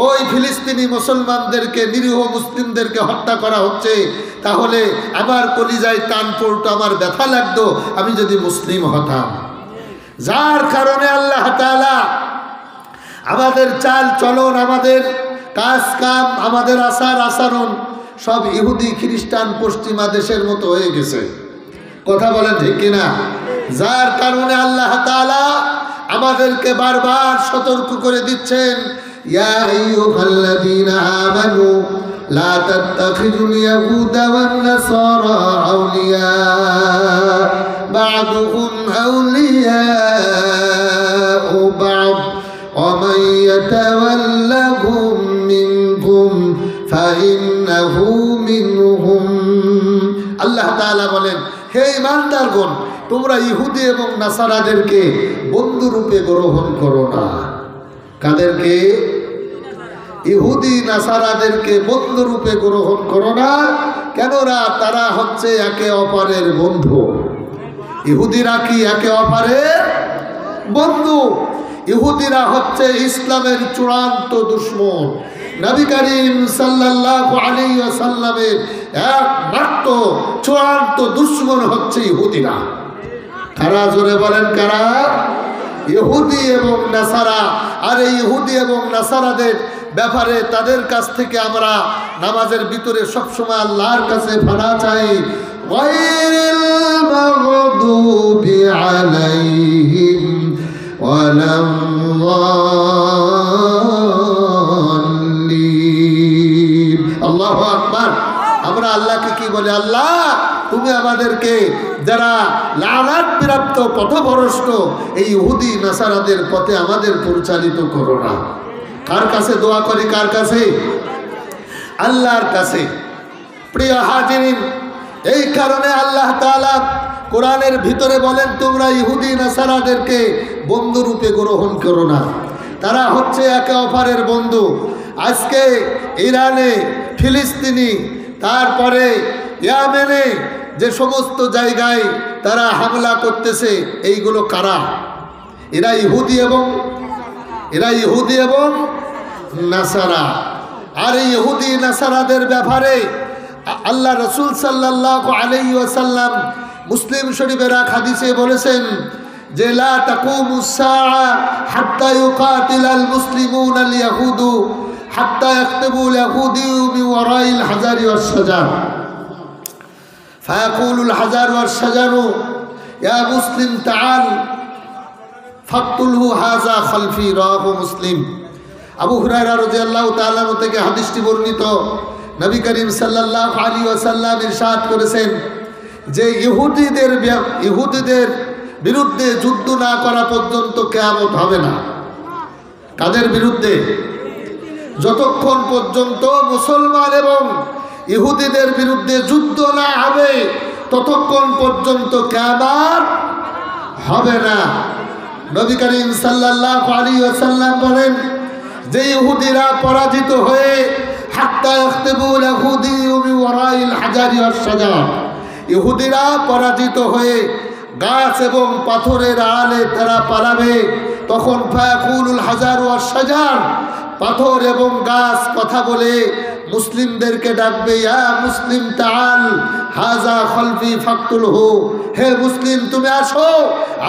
ওই ফিলিস্তিনি মুসলমানদেরকে, নিরীহ মুসলিমদেরকে হত্যা করা হচ্ছে, তাহলে আমার কলিজায় টান পড়তো, আমার ব্যথা লাগতো আমি যদি মুসলিম হতাম। যার কারণে আল্লাহ তাআলা আমাদের চাল চলন, আমাদের কাজ কাম, আমাদের আচার আচরণ সব ইহুদি খ্রিস্টান পশ্চিমা দেশের মতো হয়ে গেছে। কথা বলেন ঠিক কিনা? যার কারণে আল্লাহ তাআলা আমাদেরকে বারবার সতর্ক করে দিচ্ছেন, ইয়া আইয়ুহাল্লাযীনা আমানু লা তাত্তাখিযুল ইয়াহুদা ওয়ান নাসারা আউলিয়া বা'দুহুম আউলিয়াউ বা'দ ওয়া মান ইয়াতাওয়াল্লাহুম মিনকুম ফাইন্নাহু মিনহুম। আল্লাহ তাআলা বলেন, হে ঈমানদারগণ, তোমরা ইহুদি এবং নাসারাদেরকে বন্ধুরূপে গ্রহণ করো না। কাদেরকে? ইহুদি নাসারাদেরকে বন্ধুরূপে গ্রহণ করো না। কেননা তারা হচ্ছে একে অপরের বন্ধু। ইহুদিরা কি একে অপরের বন্ধু? ইহুদিরা হচ্ছে ইসলামের চূড়ান্ত দুশমন। নবী করিম সাল্লাল্লাহু আলাইহি ওয়াসাল্লামের একমাত্র চূড়ান্ত দুশমন হচ্ছে ইহুদিরা। কারা? জোরে বলেন কারা? ইহুদি এবং নাসারা। আর এই ইহুদি এবং নাসারাদের ব্যাপারে তাদের কাছ থেকে আমরা নামাজের ভিতরে সবসময় আল্লাহর কাছে ফানা চাই, গায়রিল মাগদুবি আলাইহিম ওয়ালাম যাল্লিন। আল্লাহু আকবার। আমরা আল্লাহকে কি বলি? আল্লাহ, তুমি আমাদেরকে যারা লানাত প্রাপ্ত পথভ্রষ্ট এই ইহুদি নাসারাদের পথে আমাদের পরিচালিত করো না। কার কাছে দোয়া করি? কার কাছে? আল্লাহর কাছে। প্রিয় হাজিরিন, এই কারণে আল্লাহ তাআলা কোরআনের ভিতরে বলেন, তোমরা ইহুদি নাসারাদেরকে বন্ধুরূপে গ্রহণ করো না। তারা হচ্ছে একে অপরের বন্ধু। আজকে ইরানে, ফিলিস্তিনি, তারপরে ইয়েমেনে যে সমস্ত জায়গায় তারা হামলা করতেছে, এইগুলো কারা? এরা ইহুদি এবং নাসারা। আর এই ইহুদি নাসারাদের ব্যাপারে আল্লাহ রাসূল সাল্লাল্লাহু আলাইহি ওয়াসাল্লাম মুসলিম শরীফের এক হাদিসে বলেছেন যে, লা তাকুমুস সাআ হাত্তা ইউকাতিলাল মুসলিমুনা আল ইয়াহুদু হাত্তা ইয়াকতুবুল ইয়াহুদিয়্যু মিন ওয়ারাইল হাজারি ওয়াস শাজার ফায়াকুলুল হাজার ওয়াস শাজারু ইয়া মুসলিম তাআল ফাকতুলহু হাযা খালফি। রাওয়াহু মুসলিম। আবু হুরায়রা রাদিয়াল্লাহু তাআলা থেকে হাদিসটি বর্ণিত। নবী করিম সাল্লাল্লাহু আলাইহি ওয়াসাল্লাম ইরশাদ করেছেন যে ইহুদিদের বিরুদ্ধে যুদ্ধ না করা পর্যন্ত কিয়ামত হবে না। কাদের বিরুদ্ধে? যতক্ষণ পর্যন্ত মুসলমান এবং ইহুদিদের বিরুদ্ধে যুদ্ধ না হবে ততক্ষণ পর্যন্ত কিয়ামত হবে না। নবী করিম সাল্লাল্লাহু আলাইহি ওয়াসাল্লাম বলেন যে ইহুদিরা পরাজিত হয়ে হাত্তা ইয়াকতুবুল ইয়াহুদিয়্যু মিন ওয়ারাইল হাজারি ওয়াস শাজার, ইহুদিরা পরাজিত হয়ে গাছ এবং পাথরের আড়ালে তারা পালাবে, তখন ফায়াকুলুল হাজার ওয়াস শাজার, পাথর এবং গাছ কথা বলে মুসলিমদেরকে ডাকবে, ইয়া মুসলিম তাআল হাযা খালফি ফাকতুলহু, হে মুসলিম তুমি আসো,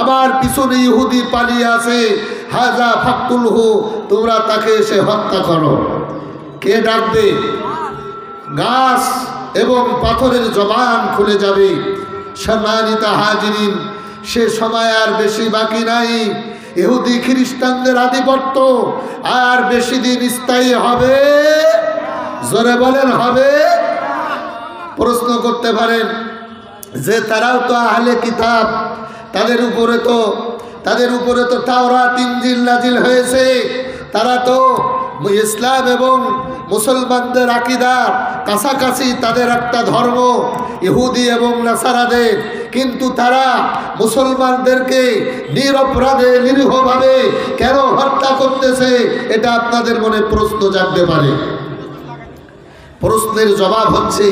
আমার পিছনে ইহুদি পালিয়ে আছে, হাযা ফাকতুলহু, তোমরা তাকে এসে হত্যা করো। কে ডাকবে? গাছ এবং পাথরের জবান খুলে যাবে। সম্মানিত হাজিরিন, সে সময় আর বেশি বাকি নাই। ইহুদি খ্রিস্টানদের আধিপত্য আর বেশি দিন স্থায়ী হবে? জোরে বলেন হবে? প্রশ্ন করতে পারেন যে তারাও তো আহলে কিতাব, তাদের উপরে তো তাওরাত ইনজিল নাজিল হয়েছে, তারা তো ইসলাম এবং মুসলমানদের আকীদার কাছাকাছি তাদের একটা ধর্ম ইহুদি এবং নাসারাদের, কিন্তু তারা মুসলমানদেরকে নিরপরাধে নিরীহভাবে কেন হত্যা করতেছে? এটা আপনাদের মনে প্রশ্ন জাগতে পারে। প্রশ্নের জবাব হচ্ছে,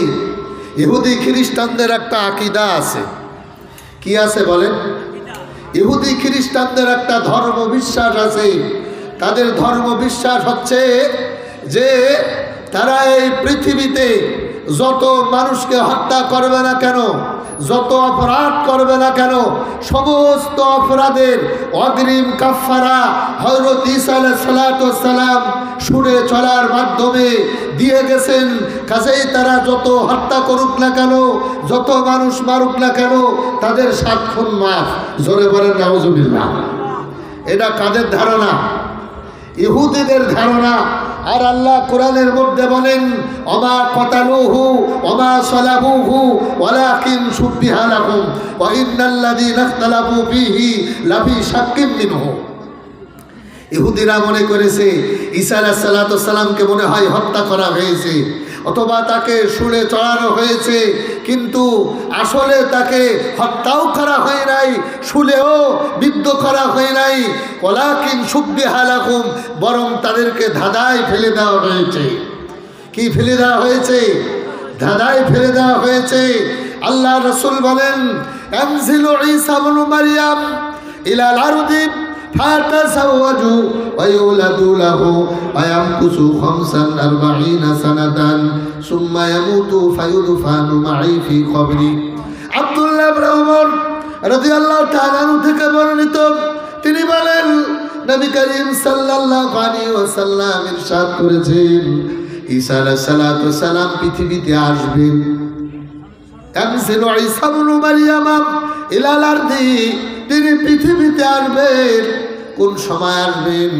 ইহুদি খ্রিস্টানদের একটা আকীদা আছে। কি আছে বলেন? ইহুদি খ্রিস্টানদের একটা ধর্ম বিশ্বাস আছে। তাদের ধর্ম বিশ্বাস হচ্ছে যে তারা এই পৃথিবীতে যত মানুষকে হত্যা করবে না কেন, যত অপরাধ করবে না কেন, সমস্ত অপরাধের অগ্রিম কাফারা হযরত ঈসা আলাইহিস সালাম সুরে চলার মাধ্যমে দিয়ে গেছেন। কাজেই তারা যত হত্যা করুক না কেন, যত মানুষ মারুক না কেন, তাদের 7 খুন মাফ। জোরে বলেন নাউজুবিল্লাহ। এটা কাদের ধারণা? ইহুদিদের ধারণা। আর আল্লাহ কোরআনের মধ্যে বলেন, ওমা কতালুহু ওমা সালাবুহু ওয়ালাকিন শুববিহা লাহুম ওয়া ইন্নাল্লাযীনা ইখতালাফু ফীহি লাফি শাক্কিন মিনহু। ইহুদিরা মনে করেছে ঈসা আলাইহিস সালামকে মনে হয় হত্যা করা হয়েছে, অথবা তাকে শুলে চড়ানো হয়েছে, কিন্তু আসলে তাকে হত্যাও করা হয় নাই, শুলেও বিদ্ধ করা হয় নাই। ওয়ালাকিন শুববিহা লাহুম, বরং তাদেরকে ধাঁধায় ফেলে দেওয়া হয়েছে। কি ফেলে দেওয়া হয়েছে? ধাঁধায় ফেলে দেওয়া হয়েছে। আল্লাহ রাসূল বলেন, আনজিলু ঈসা ইবনে মারইয়াম ইলাল আরদি ফাতাসাওয়াজু ওয়া ইউলাদু লাহু ওয়া ইয়ামকুসু 45 সানাতান সুম্মা ইয়ামুতু ফায়ুদফানু মা'i ফি কবরি। আব্দুল্লাহ ইবনে ওমর রাদিয়াল্লাহু তাআলা আনহু থেকে বর্ণিত, তিনি বলেন, নবী করিম সাল্লাল্লাহু আলাইহি ওয়াসাল্লাম ইরশাদ করেছেন, ঈসা আলাইহিস সালাম পৃথিবীতে আসবেন। আনজিলু ঈসা ইবনে মারইয়াম ইলাল আরদি, তিনি পৃথিবীতে আসবেন। কোন সময় আসবেন?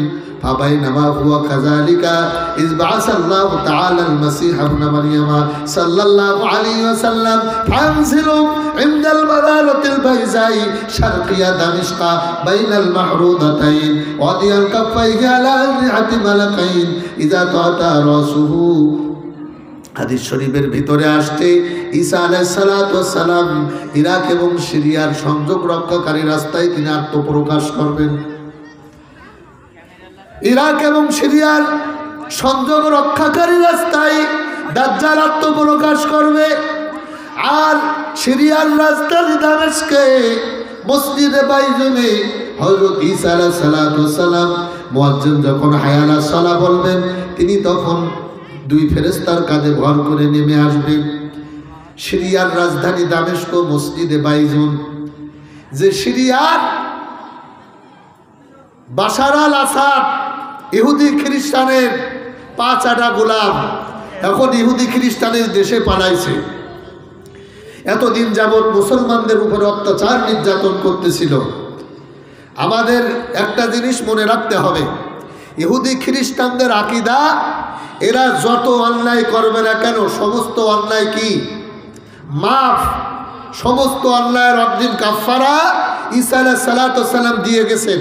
ফাবাইনামা হুয়া কাযালিকা ইয বা'সাল্লাহু তাআলা আল-মাসীহ ইবনে মারইয়াম সাল্লাল্লাহু আলাইহি ওয়াসাল্লাম ফানজিলু ইনদাল মাদারাতিল বাইজাই শারকিয়া দামিশকা বাইনাল মাহরুদাতাইন ওয়াদিয়াল কাফাইহি আলা নি'আতি মালাকাইন ইযা তা'তা রাসুহু। হাদিস শরীফের ভিতরে আসছে, ঈসা আলাইহিস সালাম ইরাক এবং সিরিয়ার সংযোগ রক্ষাকারী রাস্তায় তিনি আত্মপ্রকাশ করবেন। ইরাক এবং সিরিয়ার সংযোগ রক্ষাকারী রাস্তায় দাজ্জাল আত্মপ্রকাশ করবে। আর সিরিয়ার রাজধানী দামেস্কে মসজিদে বাইজুনে হযরত ঈসা আলাইহিস সালাম মুয়াজ্জিন যখন হাইয়া আলাস সালাহ বলবেন, তিনি তখন 2 ফেরেশতার কাঁধে ভর করে নেমে আসবেন। সিরিয়ার রাজধানী দামেস্ক মসজিদে বাইজুন, যে সিরিয়ার বাশার আল আসাদ ইহুদি খ্রিস্টানের 5 আটা গোলাম এখন ইহুদি খ্রিস্টানের দেশে পালাইছে। এতদিন যাবৎ মুসলমানদের উপরে অত্যাচার নির্যাতন করতেছিল। আমাদের একটা জিনিস মনে রাখতে হবে, ইহুদি খ্রিস্টানদের আকীদা, এরা যত অন্যায় করবে না কেন সমস্ত অন্যায় কি মাফ। সমস্ত অন্যায়ের অগ্রিম কাফারা ঈসা আলাইহিস সালাম দিয়ে গেছেন।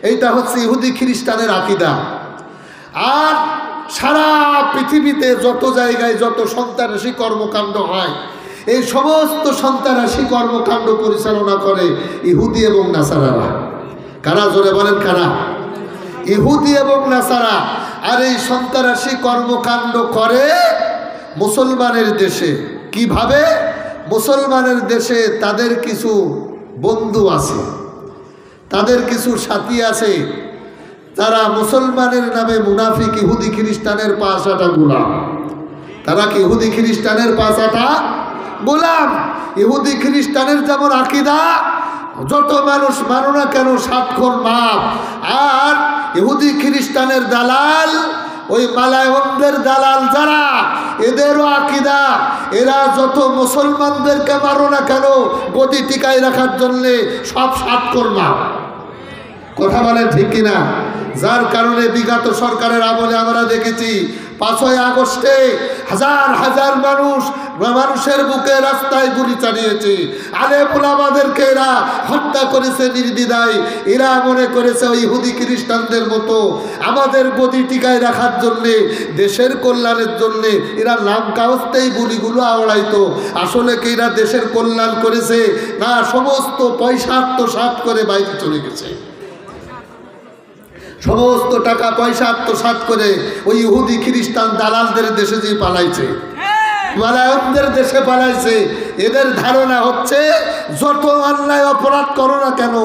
এইটা হচ্ছে ইহুদি খ্রিস্টানের আকীদা। আর সারা পৃথিবীতে যত জায়গায় যত সন্ত্রাসী কর্মকাণ্ড হয়, এই সমস্ত সন্ত্রাসী কর্মকাণ্ড পরিচালনা করে ইহুদি এবং নাসারারা। কারা? জোরে বলেন কারা? ইহুদি এবং নাসারা। আর এই সন্ত্রাসী কর্মকাণ্ড করে মুসলমানের দেশে। কিভাবে? মুসলমানের দেশে তাদের কিছু বন্ধু আছে, তাদের কিছু সাথী আছে, তারা মুসলমানের নামে মুনাফিক ইহুদি খ্রিস্টানের 5 আটা গোলাম। তারা কি ইহুদি খ্রিস্টানের 5 আটা গোলাম? ইহুদি খ্রিস্টানের যেমন আকীদা, যত মানুষ মানো না কেন 7 খুন মাফ। আর ইহুদি খ্রিস্টানের দালাল, ওই মালায়নদের দালাল যারা, এদেরও আকীদা, এরা যত মুসলমানদেরকে মারো না কেন গদি টিকায় রাখার জন্যে সব 7 খুন মাফ। কথা বলেন ঠিক কিনা? যার কারণে বিগত সরকারের আমলে আমরা দেখেছি 5ই আগস্টে হাজার হাজার মানুষের বুকে রাস্তায় গুলি চালিয়েছে। আলেম ওলামাদেরকে এরা হত্যা করেছে নির্দ্বিধায়। এরা মনে করেছে ওই ইহুদি খ্রিস্টানদের মতো আমাদের গদি টিকায় রাখার জন্যে, দেশের কল্যাণের জন্যে এরা নাম কাগজতেই গুলিগুলো আওড়াইতো। আসলে কি এরা দেশের কল্যাণ করেছে? না, সমস্ত পয়সা আত্মসাৎ করে বাইরে চলে গেছে। সমস্ত টাকা পয়সা আত্মসাৎ করে ওই ইহুদি খ্রিস্টান দালালদের দেশে যে পালাইছে, মালায়নদের দেশে পালাইছে। এদের ধারণা হচ্ছে যত অন্যায় অপরাধ করো না কেন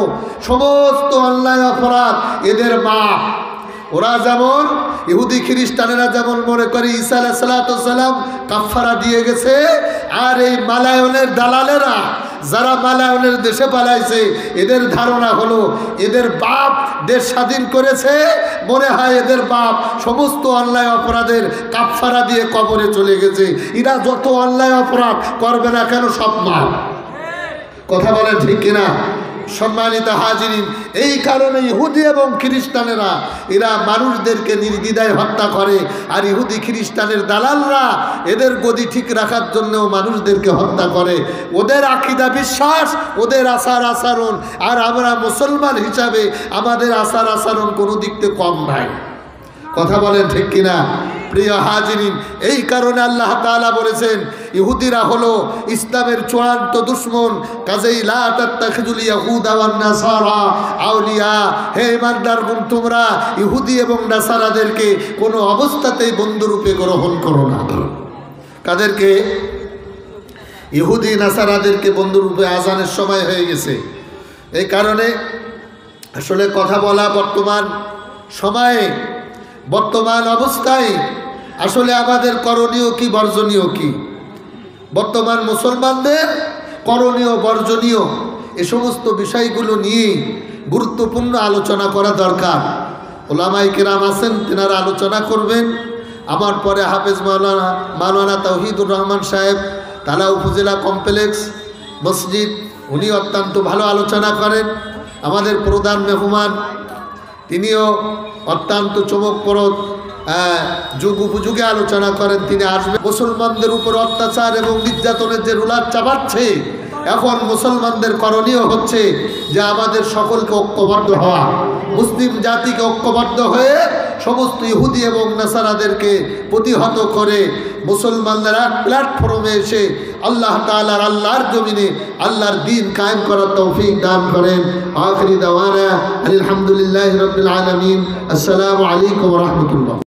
সমস্ত অন্যায় অপরাধ এদের মাপ। ওরা যেমন ইহুদি খ্রিস্টানেরা যেমন মনে করে ঈসা আলাইহিস সালাম কাফারা দিয়ে গেছে, আর এই মালায়নের দালালেরা যারা মালায়নের দেশে পালাইছে এদের ধারণা হলো এদের বাপ দেশ স্বাধীন করেছে, মনে হয় এদের বাপ সমস্ত অন্যায় অপরাধের কাফারা দিয়ে কবরে চলে গেছে, এরা যত অন্যায় অপরাধ করবে না কেন সব মাপ। কথা বলেন ঠিক কিনা? সম্মানিত হাজিরিন, এই কারণে ইহুদি এবং খ্রিস্টানেরা এরা মানুষদেরকে নির্দ্বিধায় হত্যা করে, আর ইহুদি খ্রিস্টানের দালালরা এদের গদি ঠিক রাখার জন্যও মানুষদেরকে হত্যা করে। ওদের আকীদা বিশ্বাস, ওদের আচার আচরণ, আর আমরা মুসলমান হিসাবে আমাদের আচার আচরণ কোনো দিক থেকে কম নাই। কথা বলেন ঠিক কিনা? প্রিয় হাজিরিন, এই কারণে আল্লাহ তাআলা বলেছেন ইহুদিরা হলো ইসলামের চূড়ান্ত দুশমন, কাজেই লা তাত্তাখিযুল ইয়াহুদা ওয়ান নাসারা আউলিয়া। হে ইমানদারগণ, তোমরা ইহুদি এবং নাসারাদেরকে কোনো অবস্থাতেই বন্ধুরূপে গ্রহণ করো না। কাদেরকে? ইহুদি নাসারাদেরকে বন্ধুরূপে। আজানের সময় হয়ে গেছে, এই কারণে আসলে কথা বলা বর্তমান সময়ে, বর্তমান অবস্থায় আসলে আমাদের করণীয় কি বর্জনীয় কি, বর্তমান মুসলমানদের করণীয় বর্জনীয় এ সমস্ত বিষয়গুলো নিয়ে গুরুত্বপূর্ণ আলোচনা করা দরকার। ওলামায়ে কেরাম আছেন, তেনারা আলোচনা করবেন। আমার পরে হাফেজ মাওলানা তাওহীদুর রহমান সাহেব, তালা উপজেলা কমপ্লেক্স মসজিদ, উনি অত্যন্ত ভালো আলোচনা করেন। আমাদের প্রধান মেহমান, তিনিও অত্যন্ত চমকপ্রদ যুগ উপযোগে আলোচনা করেন, তিনি আসবেন। মুসলমানদের উপর অত্যাচার এবং নির্যাতনের যে রুলার চাপাচ্ছে, এখন মুসলমানদের করণীয় হচ্ছে যে আমাদের সকলকে ঐক্যবদ্ধ হওয়া, মুসলিম জাতিকে ঐক্যবদ্ধ হয়ে সমস্ত ইহুদি এবং নাসারাদেরকে প্রতিহত করে মুসলমানদের এক প্ল্যাটফর্মে এসে আল্লাহ তাআলার আল্লাহর জমিনে আল্লাহর দ্বীন কায়েম করার তৌফিক দান করেন। আখিরি দাওয়ানা আলহামদুলিল্লাহি রাব্বিল আলামিন। আসসালামু আলাইকুম ওয়া রাহমাতুল্লাহ।